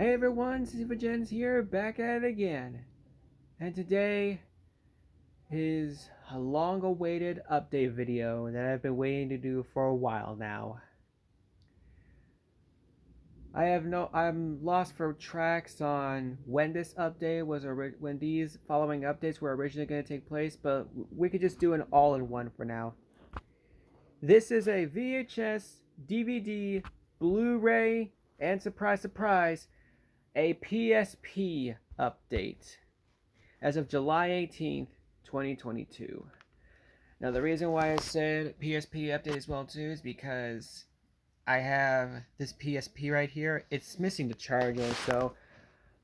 Hey everyone, Jens here, back at it again. And today is a long-awaited update video that I've been waiting to do for a while now. I'm lost for tracks on when this update was, when these following updates were originally going to take place, but we could just do an all-in-one for now. This is a VHS, DVD, Blu-ray, and surprise, surprise, a PSP update as of July 18th, 2022. Now, the reason why I said PSP update as well too is because I have this PSP right here. It's missing the charger, so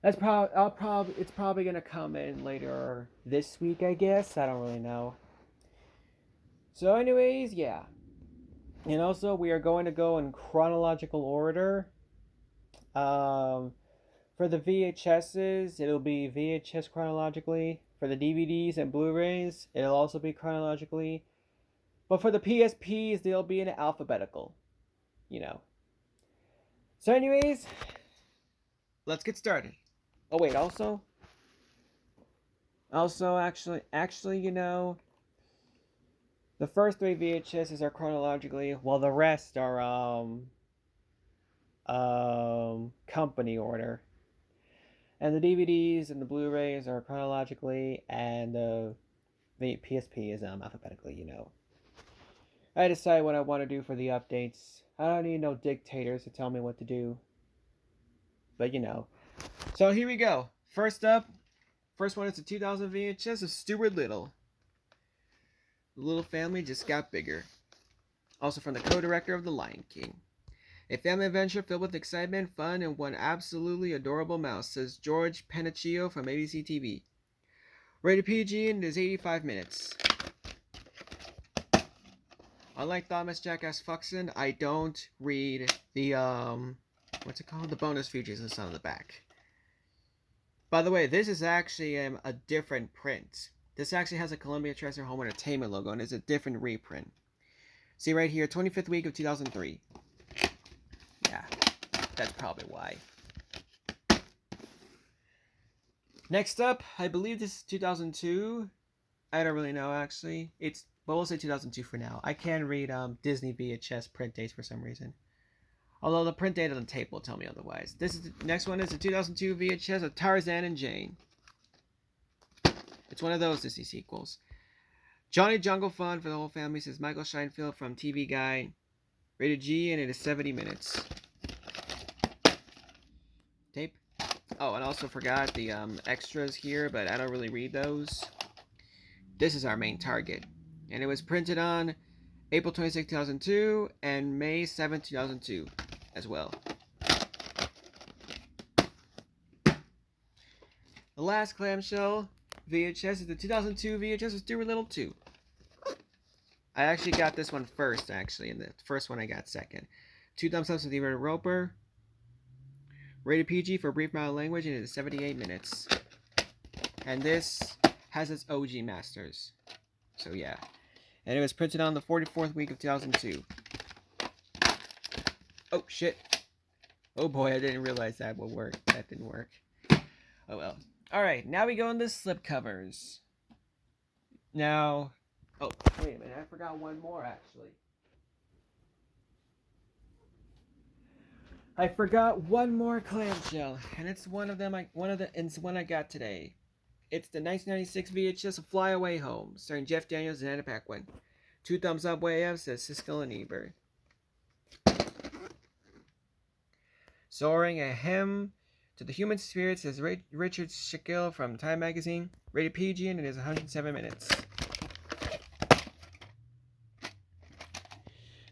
it's probably gonna come in later this week, I guess. I don't really know. So, anyways, yeah. And also, we are going to go in chronological order. For the VHSs, it'll be VHS chronologically. For the DVDs and Blu-rays, it'll also be chronologically. But for the PSPs, they'll be in alphabetical. You know. So anyways, let's get started. Oh wait, also, actually, the first three VHSs are chronologically, while the rest are company order. And the DVDs and the Blu-rays are chronologically, and the PSP is alphabetically, I decide what I want to do for the updates. I don't need no dictators to tell me what to do. But, So here we go. First one is the 2000 VHS of Stuart Little. The little family just got bigger. Also from the co-director of The Lion King. A family adventure filled with excitement, fun, and one absolutely adorable mouse, says George Panaccio from ABC TV. Rated PG and it is 85 minutes. Unlike Thomas Jackass Fuxin, I don't read the, what's it called? The bonus features that's on the back. By the way, this is actually a different print. This actually has a Columbia Treasure Home Entertainment logo, and it's a different reprint. See right here, 25th week of 2003. Yeah, that's probably why. Next up, I believe this is 2002. I don't really know, actually. But we'll say 2002 for now. I can read Disney VHS print dates for some reason. Although the print date on the tape will tell me otherwise. Next one is the 2002 VHS of Tarzan and Jane. It's one of those Disney sequels. Johnny Jungle Fun for the whole family, says Michael Scheinfeld from TV Guide. Rated G, and it is 70 minutes. Tape. Oh, and also forgot the extras here, but I don't really read those. This is our main target. And it was printed on April 26, 2002, and May 7, 2002 as well. The last clamshell VHS is the 2002 VHS of Stuart Little 2. I actually got this one first, and the first one I got second. 2 thumbs up to the Roper. Rated PG for brief mild language, and it is 78 minutes. And this has its OG masters. So yeah. And it was printed on the 44th week of 2002. Oh shit. Oh boy, I didn't realize that would work. That didn't work. Oh well. Alright, now we go into slip covers. Now... Oh, wait a minute, I forgot one more actually. I forgot one more clamshell, and it's one I got today. It's the 1996 VHS of Fly Away Home, starring Jeff Daniels and Anna Paquin. 2 thumbs up way up, says Siskel and Ebert. Soaring a hymn to the human spirit, says Richard Schickel from Time Magazine. Rated PG, and it is 107 minutes.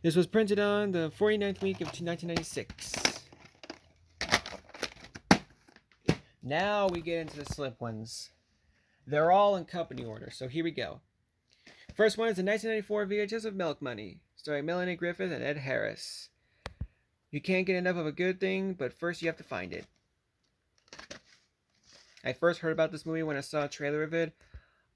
This was printed on the 49th week of 1996. Now we get into the slip ones. They're all in company order, so here we go. First one is the 1994 VHS of Milk Money, starring Melanie Griffith and Ed Harris. You can't get enough of a good thing, but first you have to find it. I first heard about this movie when I saw a trailer of it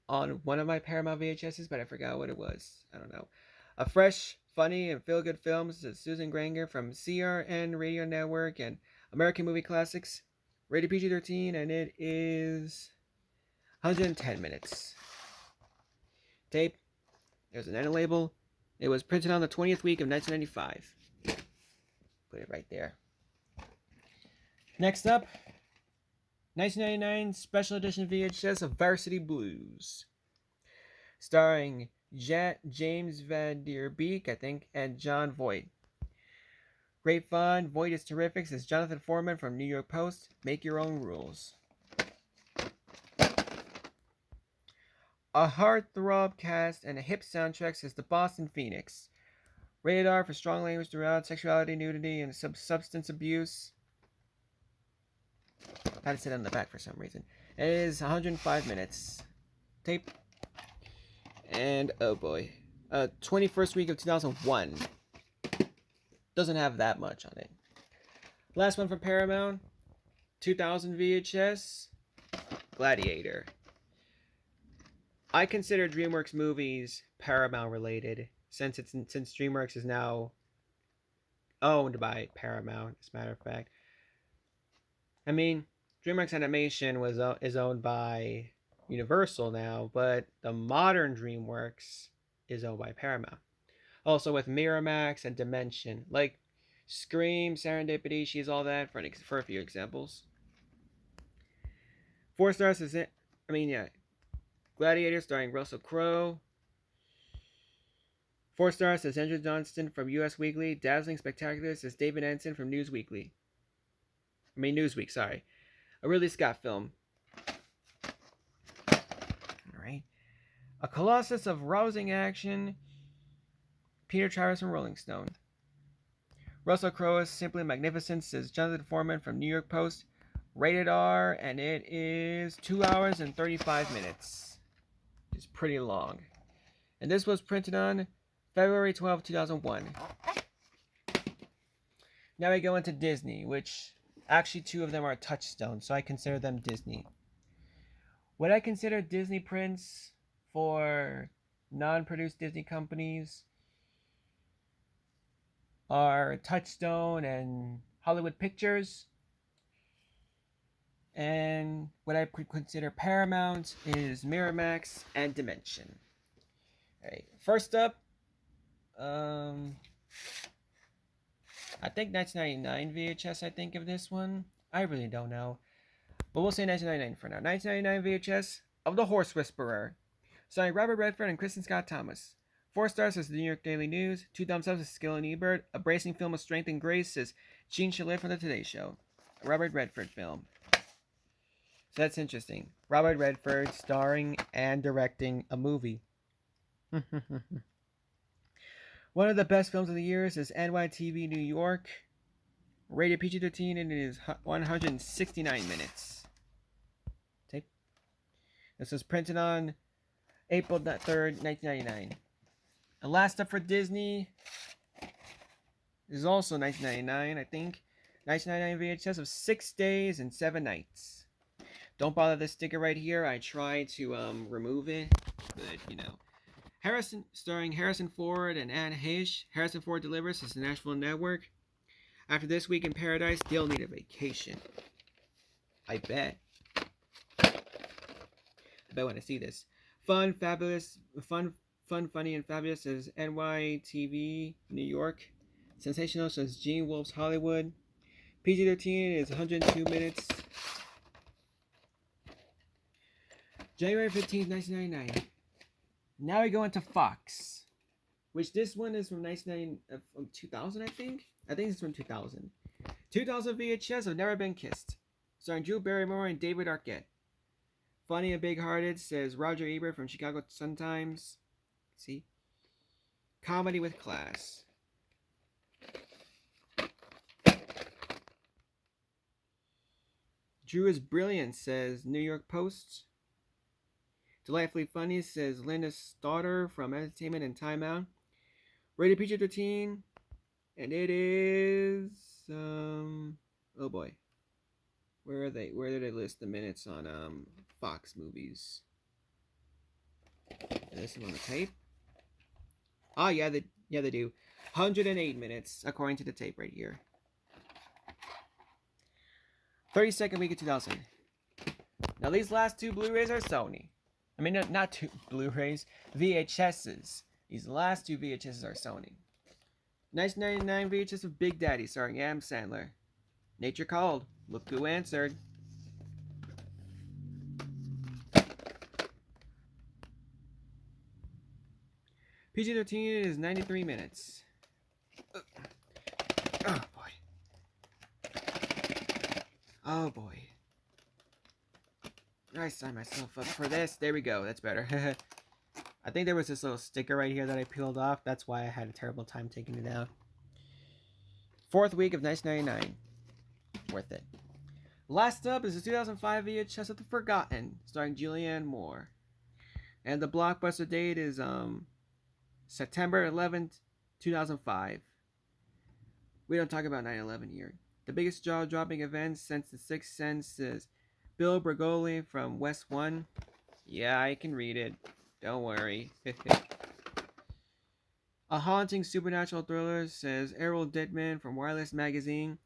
on one of my Paramount VHSs, but I forgot what it was. I don't know. A fresh, funny, and feel-good film, says Susan Granger from CRN Radio Network and American Movie Classics. Rated PG-13, and it is 110 minutes. Tape. There's an end label. It was printed on the 20th week of 1995. Put it right there. Next up, 1999 Special Edition VHS of Varsity Blues. Starring James Van Der Beek, I think, and John Voight. Great fun. Voight is terrific, says Jonathan Foreman from New York Post. Make your own rules. A heartthrob cast and a hip soundtrack, says the Boston Phoenix. Rated R for strong language throughout, sexuality, nudity, and substance abuse. I had to sit on the back for some reason. It is 105 minutes. Tape. And, oh boy. 21st week of 2001. Doesn't have that much on it. Last one from Paramount. 2000 VHS. Gladiator. I consider DreamWorks movies Paramount related since DreamWorks is now owned by Paramount, as a matter of fact. I mean, DreamWorks Animation is owned by Universal now, but the modern DreamWorks is owned by Paramount. Also with Miramax and Dimension, like Scream, Serendipity, She's All That, for a few examples. 4 stars is it? Gladiator starring Russell Crowe. 4 stars says Andrew Johnston from US Weekly. Dazzling Spectacular says David Ensign from Newsweek, sorry. A Ridley Scott film. Alright. A colossus of rousing action. Peter Travers from Rolling Stone. Russell Crowe is simply magnificent, says Jonathan Foreman from New York Post. Rated R, and it is 2 hours and 35 minutes. It's pretty long. And this was printed on February 12, 2001. Now we go into Disney, which actually 2 of them are Touchstone, so I consider them Disney. What I consider Disney prints for non-produced Disney companies are Touchstone and Hollywood Pictures. And what I consider Paramount is Miramax and Dimension. Alright, first up, I think 1999 VHS, I think of this one. I really don't know. But we'll say 1999 for now. 1999 VHS of The Horse Whisperer. Starring Robert Redford and Kristen Scott Thomas. 4 stars says the New York Daily News. 2 thumbs up says Skill and Ebert. A bracing film of strength and grace says Gene Shalit from The Today Show. A Robert Redford film. So that's interesting. Robert Redford starring and directing a movie. One of the best films of the year is NYTV New York. Rated PG-13, and it is 169 minutes. Tape. This was printed on April 3rd, 1999. And last up for Disney is also 1999, I think. 1999 VHS of 6 Days and 7 Nights. Don't bother this sticker right here. I tried to remove it, but starring Harrison Ford and Anne Heche. Harrison Ford delivers his Nashville Network. After this week in paradise, they'll need a vacation. I bet when I see this. Funny, and fabulous says NYTV New York. Sensational says Gene Wolfe's Hollywood. PG-13 is 102 minutes. January 15th, 1999. Now we go into Fox, which this one is from 2000, I think. I think it's from 2000. 2000 VHS of Never Been Kissed, starring Drew Barrymore and David Arquette. Funny and big-hearted, says Roger Ebert from Chicago Sun-Times. See? Comedy with class. Drew is brilliant, says New York Post. Delightfully funny, says Linda Stauder from Entertainment and Time Out. Rated PG-13, and it is oh boy, where are they? Where did they list the minutes on Fox movies? This is on the tape. Oh yeah, they do. 108 minutes according to the tape right here. 32nd week of 2000. Now these last two Blu-rays are Sony. I mean, not two Blu-rays, VHSs. These last two VHSs are Sony. 1999 VHS of Big Daddy starring Adam Sandler. Nature Called. Look who answered. PG-13 is 93 minutes. Oh boy. Oh boy. I signed myself up for this. There we go. That's better. I think there was this little sticker right here that I peeled off. That's why I had a terrible time taking it out. 4th week of 1999. Worth it. Last up is the 2005 VHS of The Forgotten, starring Julianne Moore. And the blockbuster date is September 11th, 2005. We don't talk about 9/11 here. The biggest jaw-dropping event since The Sixth Sense is Bill Bergoli from West One. Yeah, I can read it. Don't worry. A haunting supernatural thriller, says Errol Dittman from Wireless Magazine.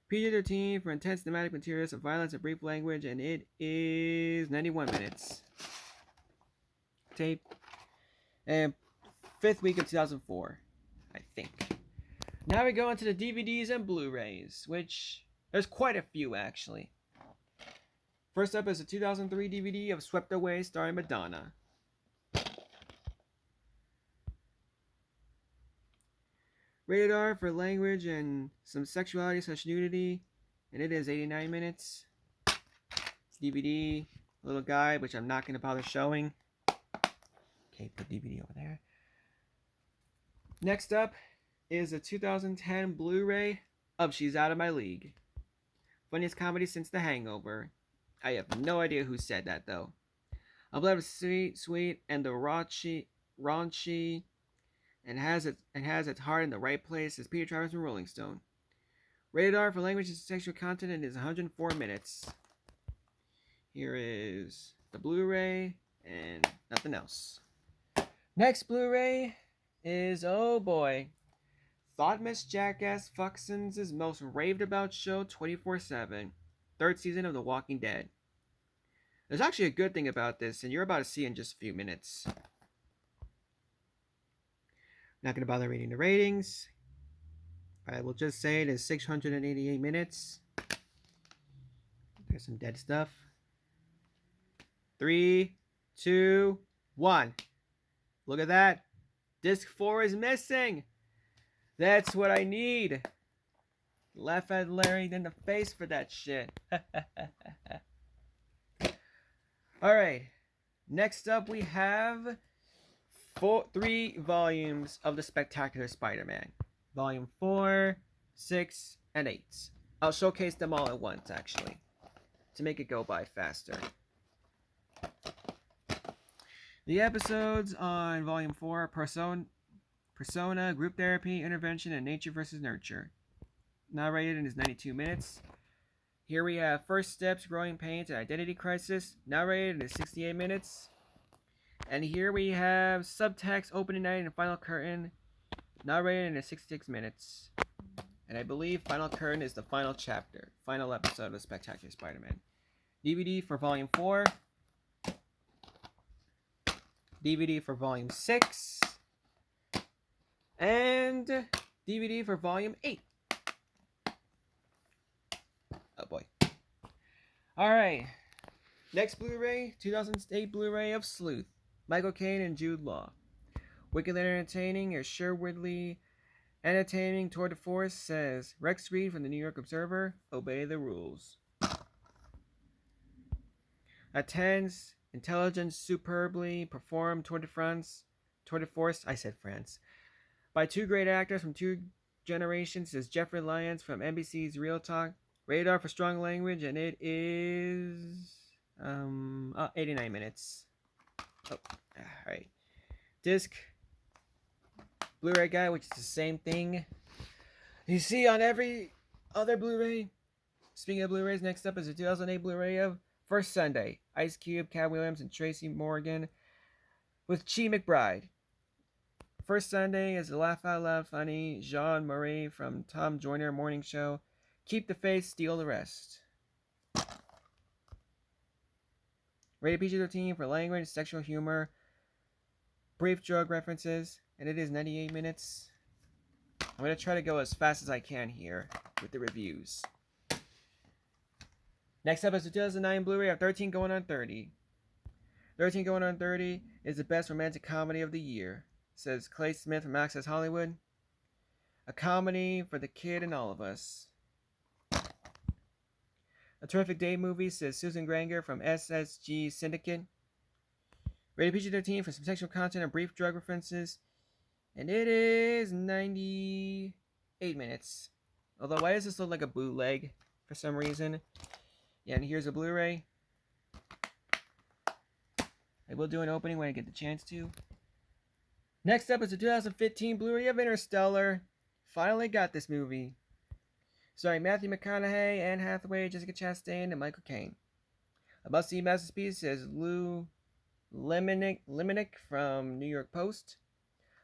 PG-13 for intense thematic materials of violence and brief language, and it is 91 minutes. Tape. And 5th week of 2004, I think. Now we go into the DVDs and Blu-rays, which there's quite a few actually. First up is a 2003 DVD of Swept Away starring Madonna. Rated R for language and some sexuality/nudity, and it is 89 minutes. DVD, little guide, which I'm not going to bother showing. Okay, put DVD over there. Next up is a 2010 Blu-ray of She's Out of My League. Funniest comedy since The Hangover. I have no idea who said that though. A blend of sweet, and the raunchy, and has its heart in the right place, as Peter Travers from Rolling Stone. Rated R for language and sexual content, and is 104 minutes. Here is the Blu-ray and nothing else. Next Blu-ray is, oh boy, Thought Miss Jackass Fucksons' most raved about show 24/7, 3rd season of The Walking Dead. There's actually a good thing about this, and you're about to see in just a few minutes. Not going to bother reading the ratings. I will just say it is 688 minutes. There's some dead stuff. 3, 2, 1. Look at that. Disc 4 is missing. That's what I need. Laugh at Larry in the face for that shit. Alright. Next up we have 3 volumes of The Spectacular Spider-Man. Volume 4, 6, and 8. I'll showcase them all at once, actually, to make it go by faster. The episodes on Volume 4 are Persona, Group Therapy, Intervention, and Nature vs. Nurture. Narrated in 92 minutes. Here we have First Steps, Growing Pains, and Identity Crisis. Narrated in 68 minutes. And here we have Subtext, Opening Night, and Final Curtain. Narrated in 66 minutes. And I believe Final Curtain is the final chapter, final episode of Spectacular Spider-Man. DVD for Volume 4. DVD for Volume 6. And DVD for Volume 8. Oh boy. Alright. Next Blu-ray, 2008 Blu-ray of Sleuth. Michael Caine and Jude Law. Wicked entertaining or Sherwoodly entertaining tour de force, says Rex Reed from the New York Observer. Obey the rules. A tense, intelligent, superbly performed tour de force, I said France, by 2 great actors from 2 generations, says Jeffrey Lyons from NBC's Real Talk. Rated R for strong language, and it is 89 minutes. Oh, alright. Disc Blu-ray guide, which is the same thing you see on every other Blu-ray. Speaking of Blu-rays, next up is a 2008 Blu-ray of First Sunday. Ice Cube, Cat Williams, and Tracy Morgan with Chi McBride. First Sunday is a laugh out loud funny Jean Marie from Tom Joyner Morning Show. Keep the faith, steal the rest. Rated PG-13 for language, sexual humor, brief drug references, and it is 98 minutes. I'm going to try to go as fast as I can here with the reviews. Next up is the 2009 Blu-ray of 13 Going on 30. 13 Going on 30 is the best romantic comedy of the year, says Clay Smith from Access Hollywood. A comedy for the kid and all of us. A terrific day movie, says Susan Granger from SSG Syndicate. Rated PG-13 for some sexual content and brief drug references. And it is 98 minutes. Although, why does this look like a bootleg for some reason? Yeah, and here's a Blu-ray. I will do an opening when I get the chance to. Next up is the 2015 Blu-ray of Interstellar. Finally got this movie. Starring Matthew McConaughey, Anne Hathaway, Jessica Chastain, and Michael Caine. A must-see masterpiece, says Lou Lemonick from New York Post.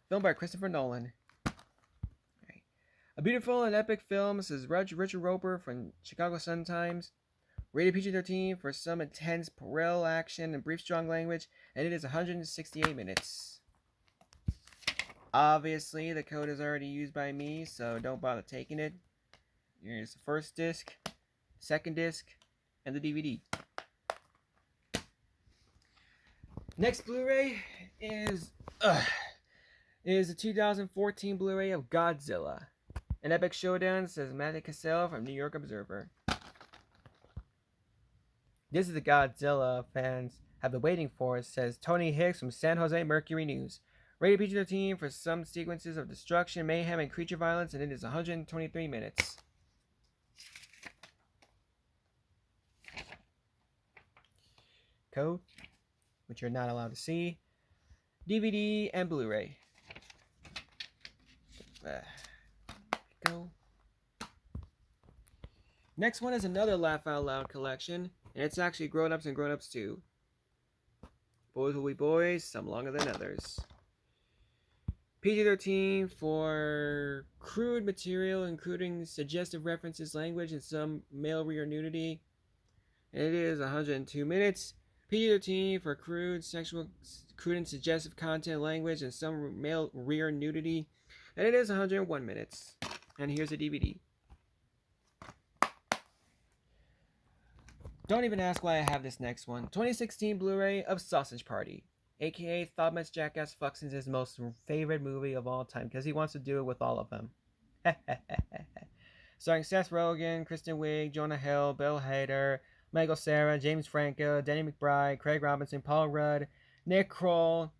Filmed by Christopher Nolan. Right. A beautiful and epic film, says Richard Roper from Chicago Sun-Times. Rated PG-13 for some intense puerile action and brief strong language, and it is 168 minutes. Obviously, the code is already used by me, so don't bother taking it. Here's the first disc, second disc, and the DVD. Next Blu-ray is the 2014 Blu-ray of Godzilla. An epic showdown, says Matthew Cassell from New York Observer. This is the Godzilla fans have been waiting for, says Tony Hicks from San Jose Mercury News. Rated PG-13 for some sequences of destruction, mayhem, and creature violence, and it is 123 minutes. Code, which you're not allowed to see. DVD and Blu-ray. Go. Next one is another Laugh Out Loud collection, and it's actually grown-ups and grown-ups too. Boys will be boys, some longer than others. PG-13 for crude material, including suggestive references, language, and some male rear nudity. And it is 102 minutes. PG-13 for crude and suggestive content, language, and some male rear nudity. And it is 101 minutes. And here's a DVD. Don't even ask why I have this next one. 2016 Blu-ray of Sausage Party, aka Thomas Jackass Fuckson's his most favorite movie of all time, because he wants to do it with all of them. Starring Seth Rogen, Kristen Wiig, Jonah Hill, Bill Hader, Michael Cera, James Franco, Danny McBride, Craig Robinson, Paul Rudd, Nick Kroll,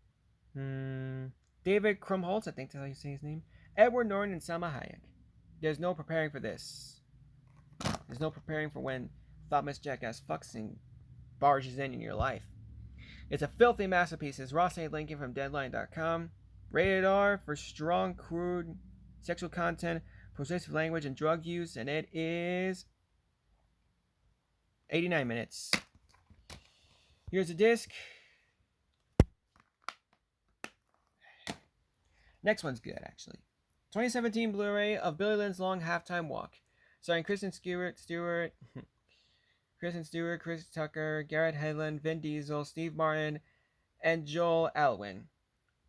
David Krumholtz, I think that's how you say his name, Edward Norton, and Salma Hayek. There's no preparing for this. There's no preparing for when Thomas Jackass Fuckson barges in your life. It's a filthy masterpiece, says Ross A. Lincoln from Deadline.com. Rated R for strong, crude, sexual content, persuasive language, and drug use, and it is 89 minutes. Here's a disc. Next one's good, actually. 2017 Blu-ray of Billy Lynn's Long Halftime Walk, starring Kristen Stewart, Chris Tucker, Garrett Hedlund, Vin Diesel, Steve Martin, and Joel Alwyn.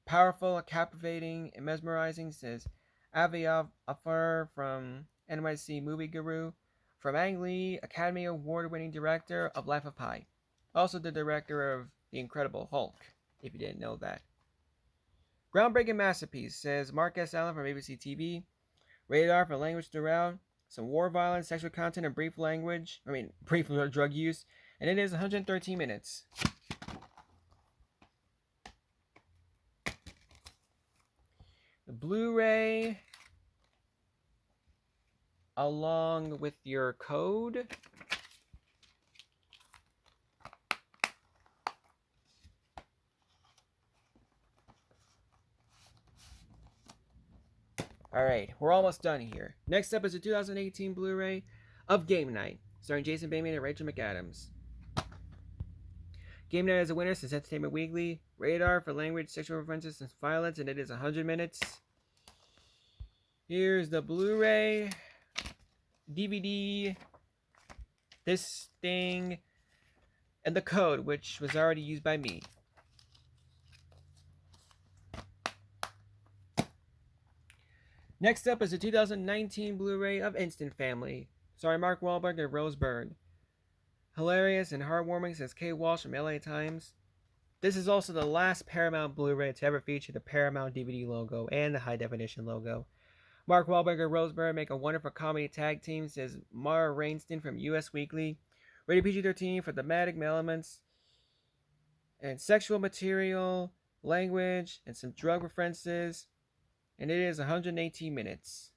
Powerful, captivating, and mesmerizing, says Avi Afar from NYC Movie Guru. From Ang Lee, Academy Award-winning director of Life of Pi. Also the director of The Incredible Hulk, if you didn't know that. Groundbreaking masterpiece, says Mark S. Allen from ABC TV. Rated R for language throughout. Some war violence, sexual content, and brief drug use. And it is 113 minutes. The Blu-ray, along with your code. Alright, we're almost done here. Next up is a 2018 Blu-ray of Game Night, starring Jason Bateman and Rachel McAdams. Game Night is a winner since Entertainment Weekly. Rated R for language, sexual references, and violence, and it is 100 minutes. Here's the Blu-ray, DVD. This thing and The Code, which was already used by me. Next up is a 2019 Blu-ray of Instant Family, starring Mark Wahlberg and Rose Byrne. Hilarious and heartwarming, says Kay Walsh from LA Times. This is also the last Paramount Blu-ray to ever feature the Paramount DVD logo and the high definition logo. Mark Wahlberg and Rose Byrne make a wonderful comedy tag team, says Mara Rainston from US Weekly. Rated PG-13 for thematic elements and sexual material, language, and some drug references. And it is 118 minutes.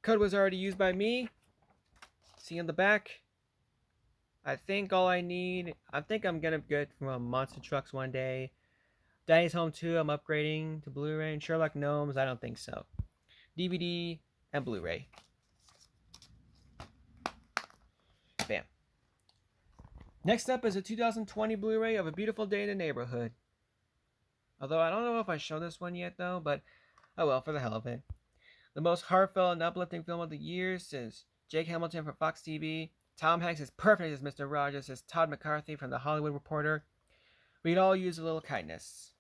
Code was already used by me. See on the back. I think all I need, I think I'm gonna get from Monster Trucks one day. Daddy's Home 2, I'm upgrading to Blu-ray. And Sherlock Gnomes, I don't think so. DVD and Blu-ray. Bam. Next up is a 2020 Blu-ray of A Beautiful Day in the Neighborhood. Although I don't know if I showed this one yet though, but oh well, for the hell of it. The most heartfelt and uplifting film of the year, says Jake Hamilton from Fox TV. Tom Hanks is perfect as Mr. Rogers, says Todd McCarthy from The Hollywood Reporter. We'd all use a little kindness.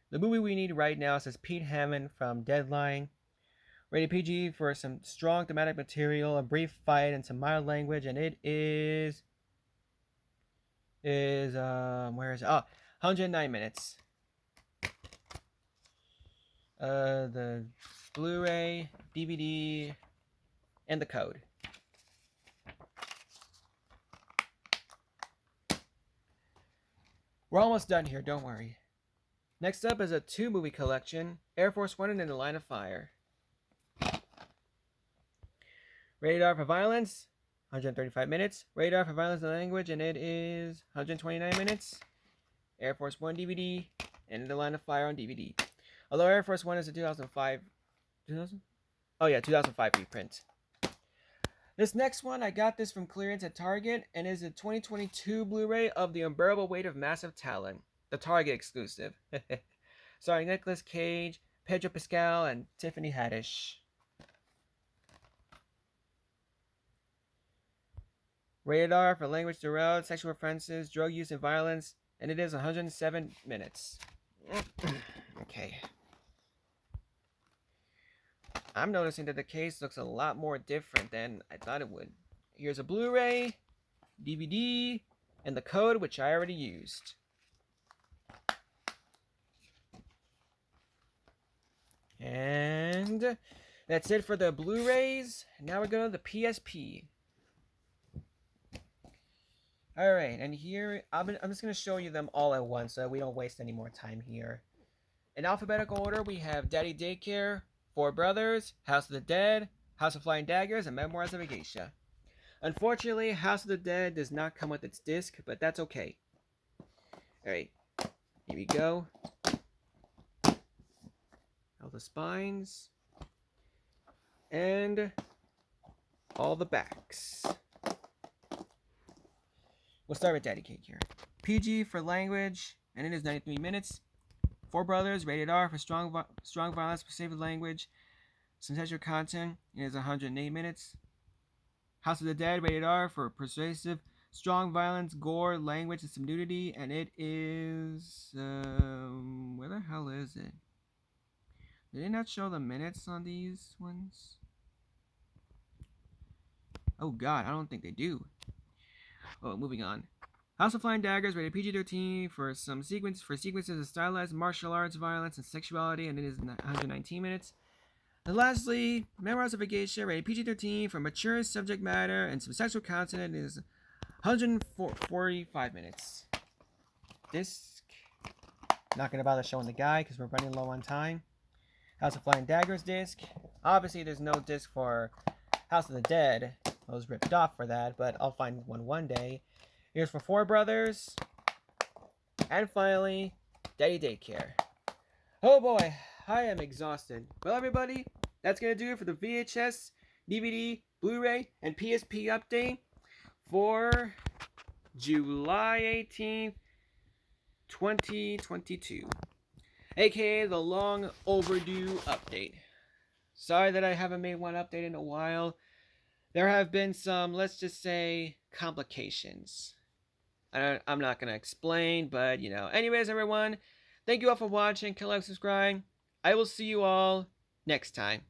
The movie we need right now, says Pete Hammond from Deadline. Rated PG for some strong thematic material, a brief fight, and some mild language, and it is where is it? Oh, 109 minutes. The Blu-ray, DVD, and The Code. We're almost done here, don't worry. Next up is a 2-movie collection, Air Force One and In the Line of Fire. Rated R for violence, 135 minutes. Rated R for violence and language, and it is 129 minutes. Air Force One DVD, and In the Line of Fire on DVD. Although Air Force One is a 2005... 2000? Oh yeah, 2005 reprint. This next one, I got this from clearance at Target, and is a 2022 Blu-ray of The Unbearable Weight of Massive Talent, the Target exclusive. Starring Nicolas Cage, Pedro Pascal, and Tiffany Haddish. Rated R for language throughout, sexual offenses, drug use, and violence, and it is 107 minutes. Okay. I'm noticing that the case looks a lot more different than I thought it would. Here's a Blu-ray, DVD, and The Code, which I already used. And that's it for the Blu-rays. Now we're going to the PSP. Alright, and here, I'm just going to show you them all at once so we don't waste any more time here. In alphabetical order, we have Daddy Daycare, Four Brothers, House of the Dead, House of Flying Daggers, and Memoirs of a Geisha. Unfortunately, House of the Dead does not come with its disc, but that's okay. Alright, here we go. All the spines. And all the backs. We'll start with Daddy Cake here. PG for language, and it is 93 minutes. Four Brothers, rated R for strong violence, pervasive language, some sexual content. It is 108 minutes. House of the Dead, rated R for persuasive, strong violence, gore, language, and some nudity. And it is... where the hell is it? Did they not show the minutes on these ones? Oh god, I don't think they do. Oh, moving on. House of Flying Daggers, rated PG-13 for sequences of stylized martial arts, violence, and sexuality, and it is 119 minutes. And lastly, Memoirs of a Geisha, rated PG-13 for mature subject matter and some sexual content, and it is 145 minutes. Disc. Not going to bother showing the guy because we're running low on time. House of Flying Daggers disc. Obviously, there's no disc for House of the Dead. I was ripped off for that, but I'll find one day. Here's for Four Brothers. And finally, Daddy Daycare. Oh boy, I am exhausted. Well, everybody, that's going to do it for the VHS, DVD, Blu-ray, and PSP update for July 18th, 2022. AKA the long overdue update. Sorry that I haven't made one update in a while. there have been some, let's just say, complications. I'm not going to explain, but Anyways, everyone, thank you all for watching. Click, like, subscribe. I will see you all next time.